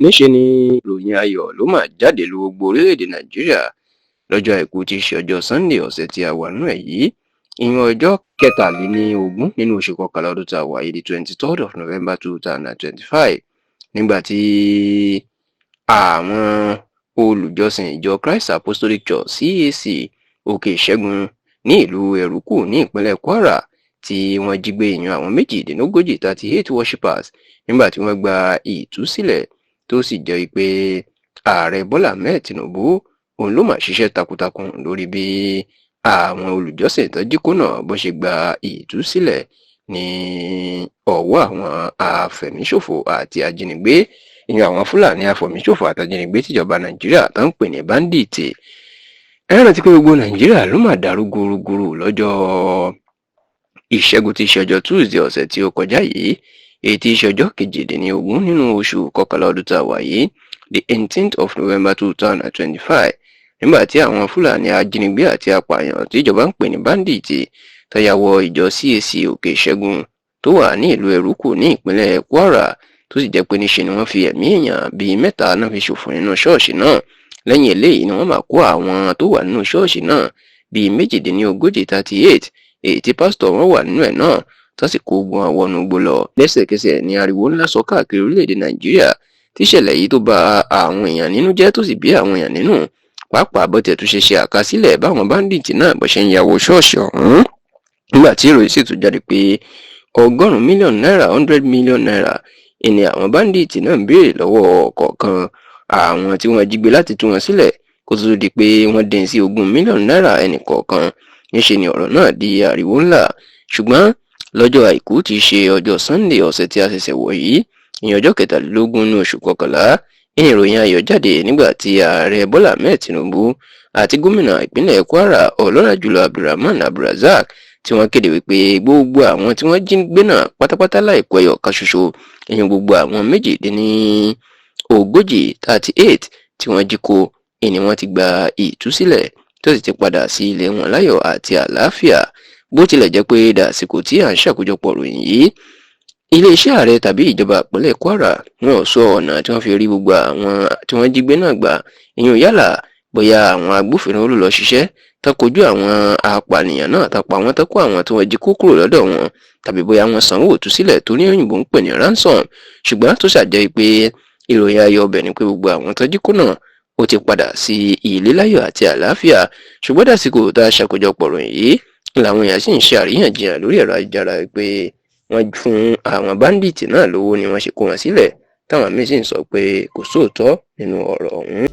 níṣe ni ìròyìn ayọ̀ ló máa jáde lu gbogbo orílẹ̀-èdè Nàìjíríà lọ́jọ́ àìkú tí í ṣe ọjọ́ Sunday ọ̀sẹ̀ tí a wà nínú ẹ̀ yìí, ìyẹn ọjọ́ kẹtàléníogún nínú oṣù kọkànlá ọdún tá a wà yìí, the 23rd of November 2025, nígbà tí àwọn olùjọsìn ìjọ Christ Apostolic Church CAC Òkè Ìṣẹ́gun ní ìlú Ẹ̀rúkù ní ìpínlẹ̀ Kwara tí wọ́n jí gbé èèyàn àwọn 38 worshippers nígbà tí wọ́n gba ìtúsílẹ̀ tó sì jẹ́ pé ààrẹ Bọ́lá Ahmed Tinubu òun ló máa ṣiṣẹ́ takuntakun lórí bí àwọn olùjọ́sìn tó jí kó náà bó ṣe gba ìtúsílẹ̀ ní ọwọ́ àwọn afẹ̀míṣòfò àti ajínigbé, ìyẹn àwọn Fúlàní afẹ̀míṣòfò àti ajínigbé tíjọba Nàìjíríà tó ń pè ní báńdíìtì. ẹ rántí pé gbogbo Nàìjíríà ló máa dàrú gúrúgúrú lọ́jọ́ Ìṣẹ́gun tí í ṣe ọjọ́ Tuesday ọ̀sẹ̀ tí ó kọjá yìí, èyí tí í ṣe ọjọ́ kejìdínlógún nínú oṣù kọkànlá ọdún tá a wà yìí, the 18th of November 2025, nígbà tí àwọn Fúlàní ajínigbé àti apààyàn tíjọba ń pè ní báńdíìtì tó ya wọ ìjọ CAC Òkè Ìṣẹ́gun tó wà ní ìlú Ẹ̀rúkù ní ìpínlẹ̀ Kwara, tó sì jẹ́ pé níṣe ni wọ́n fi ẹ̀mí èèyàn bíi 3 náà fi ṣòfò nínú ṣọ́ọ̀ṣì náà. lẹ́yìn eléyìí ni wọ́n máa kó àwọn tó wà nínú ṣọ́ọ̀ṣì náà bíi 38 èyí tí pásítọ̀ wọn wà nínú ẹ̀ náà tó sì kó ogun àwọn ọ̀nà gbó lọ. lẹ́sẹ̀kẹsẹ̀ ni ariwo ńlá sọ káàkiri orílẹ̀-èdè Nàìjíríà tíṣẹ̀lẹ̀ yìí tó bà àwọn èèyàn nínú jẹ́ tó sì bí àwọn èèyàn nínú, pàápàá bó tẹ̀ tún ṣe àkásílẹ̀ báwọn báńdíìtì náà bó ṣe ń ya wọ ṣọ́ọ̀ṣì ọ̀hún, nígbà tí ìròyìn sì tún jáde pé 100 million naira ni àwọn báńdíìtì náà ń béèrè lọ́wọ́ kọ̀ọ̀kan àwọn tí wọ́n jí gbé láti tú wọn sílẹ̀ kó tó di pé wọ́n dín sí 20 million naira ẹnì kọ̀ọ̀kan. níṣe ni ọ̀rọ̀ náà di ariwo ńlá, ṣùgbọ́n lọ́jọ́ àìkú tí í ṣe ọjọ́ Sunday ọ̀sẹ̀ tí a ṣẹ̀ṣẹ̀ wọ̀ yìí, ní ọjọ́ kẹtàlélógún ní oṣù kọkànlá, ìròyìn ayọ̀ jáde nígbà tí ààrẹ Bọ́lá Ahmed Tinubu àti gómìnà ìpínlẹ̀ Kwara ọlọ́lá jùlọ Abdulrahman Abdulrazak tí wọ́n kéde wípé gbogbo àwọn tí wọ́n jí gbé náà pátápátá láìkú ẹyọ kan ṣoṣo, ìyẹn gbogbo àwọn 38 tí wọ́n jí kó ni wọ́n ti gba ìtúsílẹ̀ tó sì ti padà sí ilé wọn láyọ̀ àti àlàáfíà. bó tilẹ̀ jẹ́ pé dàsìkò tí à ń ṣàkójọpọ̀ ròyìn yìí, iléeṣẹ́ ààrẹ tàbí ìjọba ìpínlẹ̀ Kwara wọn ò sọ ọ̀nà tí wọ́n fi rí gbogbo àwọn tí wọ́n jí gbé náà gbà, ìyẹn yálà bóyá àwọn agbófinró ló lọ ṣiṣẹ́ tó kojú àwọn apànìyàn náà tó pa wọ́n tó kó àwọn tí wọ́n jí kó kúrò lọ́dọ̀ wọn, tàbí bóyá wọ́n sanwó ìtúsílẹ̀ tó ní òyìnbó ń pè ní ransom. ṣùgbọ́n tó ṣàjẹ́ pé ìròyìn ayọ̀ ọbẹ̀ ni pé gbogbo àwọn tó jí kó náà ó ti padà sí ilé láyọ̀ àti àlàáfíà. ṣùgbọ́n dàsìkò tá a ṣàkójọpọ̀ ròyìn yìí làwọn èèyàn sì ń ṣe àríyànjiyàn lórí ẹ̀rọ ayélujára pé wọ́n fún àwọn báńdíìtì náà lówó ni wọ́n ṣe kó wọn sílẹ̀, táwọn míín sì ń sọ pé kò sóòótọ́ nínú ọ̀rọ̀ ọ̀hún.